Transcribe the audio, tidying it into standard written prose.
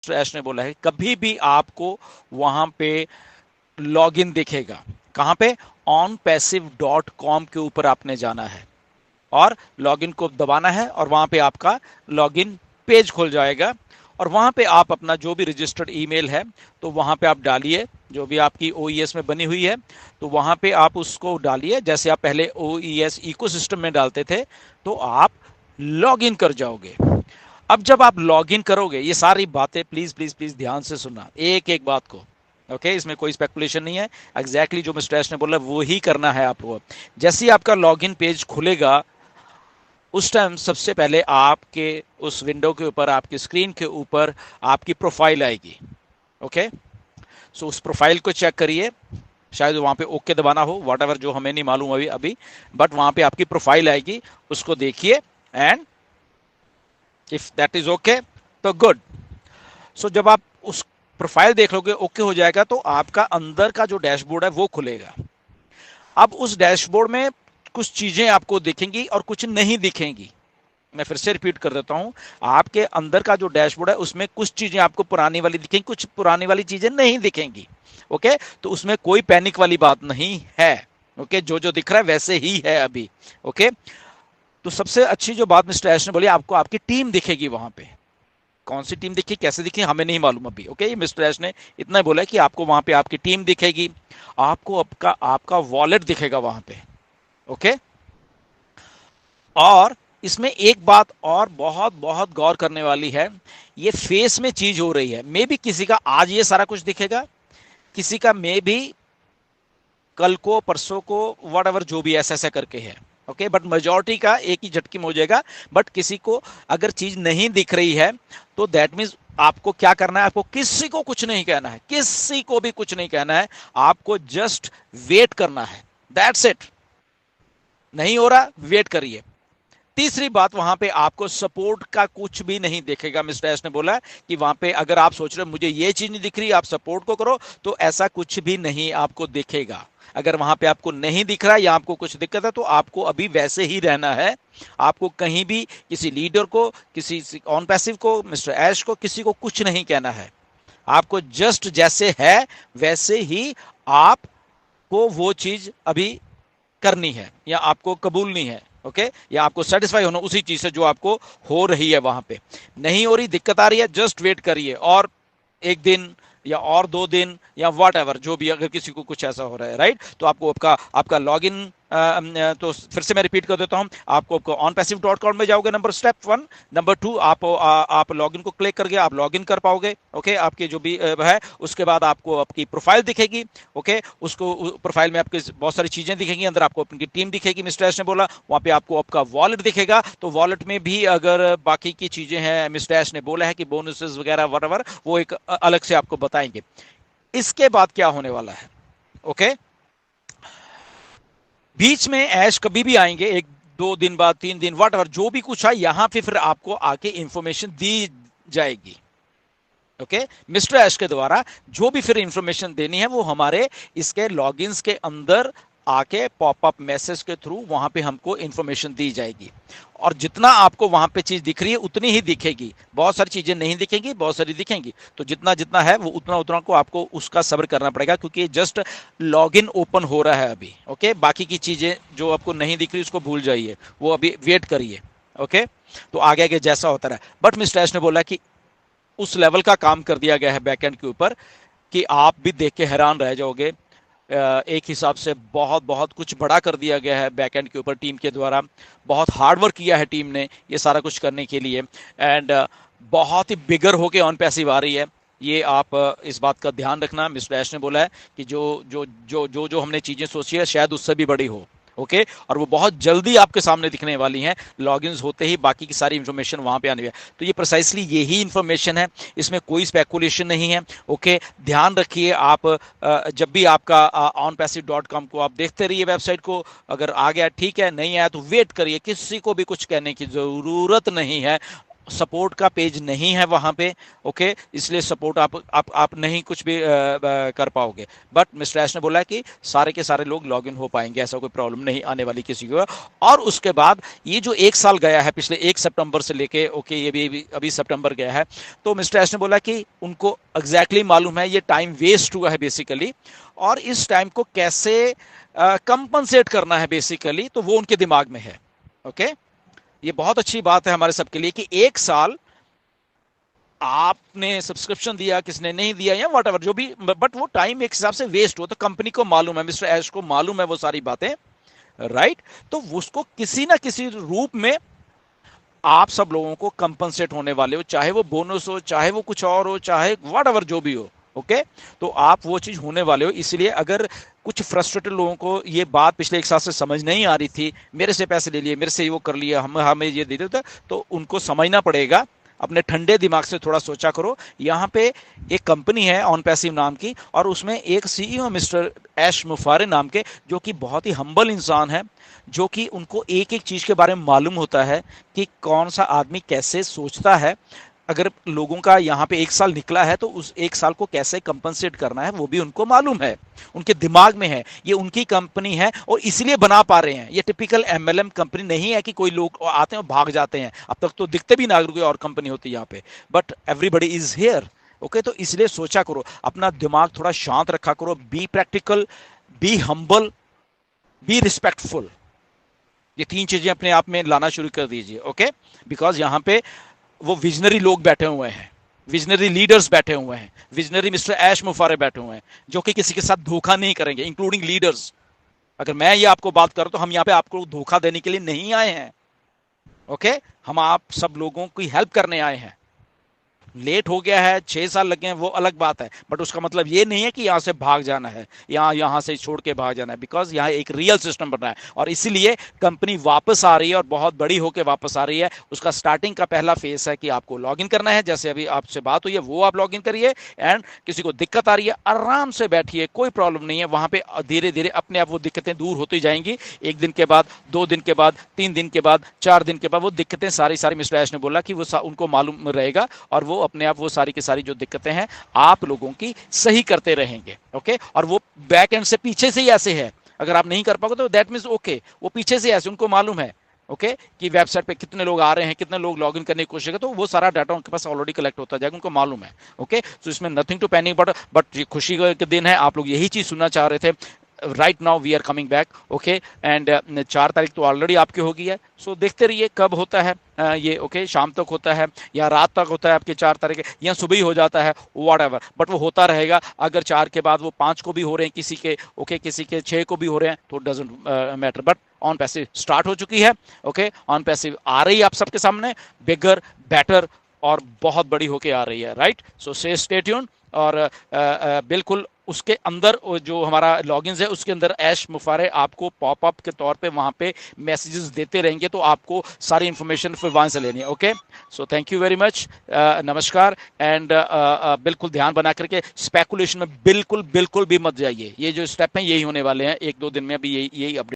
ऐश ने बोला है कभी भी आपको वहां पे लॉगिन दिखेगा। कहां पे? onpassive.com के ऊपर आपने जाना है और लॉगिन को दबाना है और वहां पे आपका लॉगिन पेज खुल जाएगा और वहां पे आप अपना जो भी रजिस्टर्ड ईमेल है तो वहां पे आप डालिए, जो भी आपकी ओईएस में बनी हुई है तो वहां पे आप उसको डालिए, जैसे आप पहले ओईएस इकोसिस्टम में डालते थे तो आप लॉग इन कर जाओगे। अब जब आप लॉग इन करोगे, ये सारी बातें प्लीज प्लीज प्लीज ध्यान से सुनना एक एक बात को, ओके इसमें कोई स्पेकुलेशन नहीं है, एग्जैक्टली जो मिस्टर एश ने बोला वो ही करना है आपको। जैसे ही आपका लॉगिन पेज खुलेगा उस टाइम सबसे पहले आपके उस विंडो के ऊपर, आपकी स्क्रीन के ऊपर आपकी प्रोफाइल आएगी। ओके सो उस प्रोफाइल को चेक करिए, शायद वहां पे ओके दबाना हो, वट एवर, जो हमें नहीं मालूम अभी अभी, बट वहां पे आपकी प्रोफाइल आएगी, उसको देखिए and if that is okay तो गुड। सो जब आप उस प्रोफाइल देख लोगे, ओके हो जाएगा, तो आपका अंदर का जो डैशबोर्ड है वो खुलेगा। अब उस डैशबोर्ड में कुछ चीजें आपको दिखेंगी और कुछ नहीं दिखेंगी। मैं फिर से रिपीट कर देता हूं, आपके अंदर का जो डैशबोर्ड है उसमें कुछ चीजें आपको पुरानी वाली दिखेंगी, कुछ पुरानी वाली चीजें नहीं दिखेंगी। ओके तो उसमें कोई पैनिक वाली बात नहीं है। ओके जो जो दिख रहा है वैसे ही है अभी। ओके तो सबसे अच्छी जो बात मिस्टर ऐश ने बोली, आपको आपकी टीम दिखेगी वहां पे। कौन सी टीम दिखी, कैसे दिखी, हमें नहीं मालूम अभी। ओके ये मिस्टर ऐश ने इतना बोला कि आपको वहां पे आपकी टीम दिखेगी, आपको आपका आपका वॉलेट दिखेगा वहां पे। ओके और इसमें एक बात और बहुत बहुत गौर करने वाली है, ये फेस में चीज हो रही है। मे भी किसी का आज ये सारा कुछ दिखेगा, किसी का मे भी कल को, परसों को, वट एवर, जो भी ऐसा ऐसा करके है। ओके बट मेजोरिटी का एक ही झटके में हो जाएगा। बट किसी को अगर चीज नहीं दिख रही है तो दैट मीन्स आपको क्या करना है, आपको किसी को कुछ नहीं कहना है, किसी को भी कुछ नहीं कहना है, आपको जस्ट वेट करना है, दैट्स इट। नहीं हो रहा, वेट करिए। तीसरी बात, वहां पे आपको सपोर्ट का कुछ भी नहीं दिखेगा। मिस्टर एस ने बोला कि वहां पे अगर आप सोच रहे हो मुझे ये चीज नहीं दिख रही, आप सपोर्ट को करो, तो ऐसा कुछ भी नहीं आपको दिखेगा। अगर वहां पे आपको नहीं दिख रहा या आपको कुछ दिक्कत है तो आपको अभी वैसे ही रहना है। आपको कहीं भी किसी लीडर को, किसी ऑन पैसिव को, मिस्टर ऐश को, किसी को कुछ नहीं कहना है। आपको जस्ट जैसे है वैसे ही आपको वो चीज अभी करनी है या आपको कबूलनी है। ओके या आपको सेटिस्फाई होना उसी चीज से जो आपको हो रही है। वहां पे नहीं हो रही, दिक्कत आ रही है, जस्ट वेट करिए और एक दिन या और 2 दिन या वट एवर, जो भी, अगर किसी को कुछ ऐसा हो रहा है, राइट, तो आपको आपका आपका लॉग इन, तो फिर से मैं रिपीट कर देता हूं, आपको onpassive.com में जाओगे, नंबर स्टेप 1। नंबर 2, आप लॉग इन को क्लिक करके आप लॉग इन कर पाओगे। ओके आपके जो भी है, उसके बाद आपको आपकी प्रोफाइल दिखेगी। ओके उसको प्रोफाइल में आपके बहुत सारी चीजें दिखेंगी, अंदर आपको अपनी टीम दिखेगी, मिस्टर एस ने बोला। वहां पे आपको आपका वॉलेट दिखेगा, तो वॉलेट में भी अगर बाकी की चीजें हैं, मिस्टर एस ने बोला है कि बोनसेस वगैरह वट, वो एक अलग से आपको बताएंगे। इसके बाद क्या होने वाला है, ओके बीच में ऐश कभी भी आएंगे, 1-2 दिन बाद, 3 दिन, वट एवर, जो भी कुछ है यहां पे फिर आपको आके इंफॉर्मेशन दी जाएगी। ओके मिस्टर ऐश के द्वारा जो भी फिर इंफॉर्मेशन देनी है वो हमारे इसके लॉगिन्स के अंदर आके पॉपअप मैसेज के थ्रू वहां पे हमको इंफॉर्मेशन दी जाएगी। और जितना आपको वहां पे चीज दिख रही है उतनी ही दिखेगी, बहुत सारी चीजें नहीं दिखेंगी, बहुत सारी दिखेंगी। तो जितना जितना है वो उतना उतना को आपको उसका सब्र करना पड़ेगा, क्योंकि जस्ट लॉगिन ओपन हो रहा है अभी। ओके बाकी की चीजें जो आपको नहीं दिख रही उसको भूल जाइए, वो अभी वेट करिए। ओके तो आगे आगे जैसा होता रहा। बट मिस्टर एश ने बोला कि उस लेवल का काम कर दिया गया है बैकएंड के ऊपर कि आप भी देख के हैरान रह जाओगे। एक हिसाब से बहुत बहुत कुछ बड़ा कर दिया गया है बैकएंड के ऊपर टीम के द्वारा। बहुत हार्डवर्क किया है टीम ने ये सारा कुछ करने के लिए, एंड बहुत ही बिगर होके ऑन पैसिव आ रही है। ये आप इस बात का ध्यान रखना। मिस्टर ऐश ने बोला है कि जो जो जो जो जो हमने चीजें सोची है शायद उससे भी बड़ी हो। ओके और वो बहुत जल्दी आपके सामने दिखने वाली हैं, लॉगिन्स होते ही बाकी की सारी इंफॉर्मेशन वहां पे आने वाली है। तो ये प्रिसाइसली यही इंफॉर्मेशन है, इसमें कोई स्पेकुलेशन नहीं है। ओके ध्यान रखिए, आप जब भी आपका onpassive.com को आप देखते रहिए वेबसाइट को, अगर आ गया ठीक है, नहीं आया तो वेट करिए, किसी को भी कुछ कहने की जरूरत नहीं है। सपोर्ट का पेज नहीं है वहां पे, ओके, इसलिए सपोर्ट आप नहीं कुछ भी कर पाओगे। बट मिस्टर एश ने बोला कि सारे के सारे लोग लॉग इन हो पाएंगे, ऐसा कोई प्रॉब्लम नहीं आने वाली किसी को। और उसके बाद ये जो एक साल गया है, पिछले 1 सितंबर से लेके, ओके, ये भी अभी सितंबर गया है, तो मिस्टर एश ने बोला कि उनको एग्जैक्टली मालूम है ये टाइम वेस्ट हुआ है बेसिकली, और इस टाइम को कैसे कंपनसेट करना है बेसिकली, तो वो उनके दिमाग में है। ओके, ये बहुत अच्छी बात है हमारे सबके लिए कि 1 साल आपने सब्सक्रिप्शन दिया, किसने नहीं दिया, या वट जो भी, बट वो टाइम एक हिसाब से वेस्ट हो, तो कंपनी को मालूम है, मिस्टर ऐश को मालूम है वो सारी बातें, राइट। तो उसको किसी ना किसी रूप में आप सब लोगों को कंपनसेट होने वाले हो, चाहे वो बोनस हो, चाहे वो कुछ और हो, चाहे वट जो भी हो, ओके। तो आप वो चीज होने वाले हो। इसलिए अगर कुछ फ्रस्ट्रेटेड लोगों को ये बात पिछले 1 साल से समझ नहीं आ रही थी, मेरे से पैसे ले लिए, मेरे से वो कर लिया, हमें ये दे देता, तो उनको समझना पड़ेगा। अपने ठंडे दिमाग से थोड़ा सोचा करो। यहाँ पे एक कंपनी है ऑन पैसिव नाम की, और उसमें एक सीईओ मिस्टर ऐश मुफारे नाम के, जो कि बहुत ही हम्बल इंसान है, जो कि उनको एक एक चीज के बारे में मालूम होता है कि कौन सा आदमी कैसे सोचता है। अगर लोगों का यहाँ पे 1 साल निकला है तो उस 1 साल को कैसे कंपनसेट करना है वो भी उनको मालूम है, उनके दिमाग में है। ये उनकी कंपनी है और इसलिए बना पा रहे हैं। ये टिपिकल एमएलएम कंपनी नहीं है कि कोई लोग आते हैं और भाग जाते हैं। अब तक तो दिखते भी ना कोई और कंपनी होती है यहाँ पे, but everybody is here, okay. तो इसलिए सोचा करो, अपना दिमाग थोड़ा शांत रखा करो, be practical, be humble, be respectful. ये 3 चीजें अपने आप में लाना शुरू कर दीजिए, ओके। बिकॉज यहाँ पे वो विजनरी लोग बैठे हुए हैं, विजनरी लीडर्स बैठे हुए हैं, विजनरी मिस्टर ऐश मुफारे बैठे हुए हैं, जो कि किसी के साथ धोखा नहीं करेंगे, इंक्लूडिंग लीडर्स। अगर मैं ये आपको बात करूं तो हम यहाँ पे आपको धोखा देने के लिए नहीं आए हैं, ओके। हम आप सब लोगों की हेल्प करने आए हैं। लेट हो गया है, 6 साल लगे हैं, वो अलग बात है, बट उसका मतलब ये नहीं है कि यहां से भाग जाना है, यहां से छोड़ के भाग जाना है। बिकॉज यहाँ एक रियल सिस्टम बन रहा है और इसीलिए कंपनी वापस आ रही है और बहुत बड़ी होकर वापस आ रही है। उसका स्टार्टिंग का पहला फेस है कि आपको लॉग इन करना है, जैसे अभी आपसे बात हुई है वो आप लॉग इन करिए। एंड किसी को दिक्कत आ रही है, आराम से बैठिए, कोई प्रॉब्लम नहीं है। वहां पे धीरे धीरे अपने आप वो दिक्कतें दूर होती जाएंगी। 1 दिन के बाद, 2 दिन के बाद, 3 दिन के बाद, 4 दिन के बाद वो दिक्कतें सारी सारी, मिस्टर ऐश ने बोला कि वो उनको मालूम रहेगा और वो अपने आप वो सारी की सारी जो दिक्कतें हैं आप लोगों की सही करते रहेंगे, ओके। और वो बैक एंड से पीछे से ही ऐसे है, अगर आप नहीं कर पाओगे तो दैट मींस ओके, वो पीछे से ऐसे उनको मालूम है, ओके, कि वेबसाइट पे कितने लोग आ रहे हैं, कितने लोग लॉगिन करने की कोशिश करें, तो वो सारा डाटा उनके पास ऑलरेडी कलेक्ट होता जाएगा, उनको मालूम है, ओके। तो इसमें नथिंग टू पैनिक, बट खुशी के दिन है, आप लोग यही चीज सुनना चाह रहे थे। Right now we are coming back, okay. And 4 तारीख तो ऑलरेडी आपकी हो गई है, सो देखते रहिए कब होता है ये, ओके। शाम तक होता है या रात तक होता है आपके 4 तारीख या सुबह ही हो जाता है, वॉट एवर, बट वो होता रहेगा। अगर 4 के बाद वो 5 को भी हो रहे हैं किसी के, ओके, किसी के 6 को भी हो रहे हैं, तो doesn't matter. But on passive start हो चुकी है, ओके। ऑन पैसिव आ रही है आप सबके सामने, बिगर, बेटर और बहुत बड़ी होके आ रही है, राइट। So stay tuned. और बिल्कुल उसके अंदर जो हमारा लॉगिन है उसके अंदर ऐश मुफारे आपको पॉपअप के तौर पे वहां पे मैसेजेस देते रहेंगे, तो आपको सारी इंफॉर्मेशन फिर वहां से लेनी है, okay. So thank you very much, नमस्कार। एंड बिल्कुल ध्यान बना करके स्पेकुलेशन में बिल्कुल बिल्कुल भी मत जाइए। ये जो स्टेप हैं यही होने वाले हैं 1-2 दिन में, अभी यही अपडेट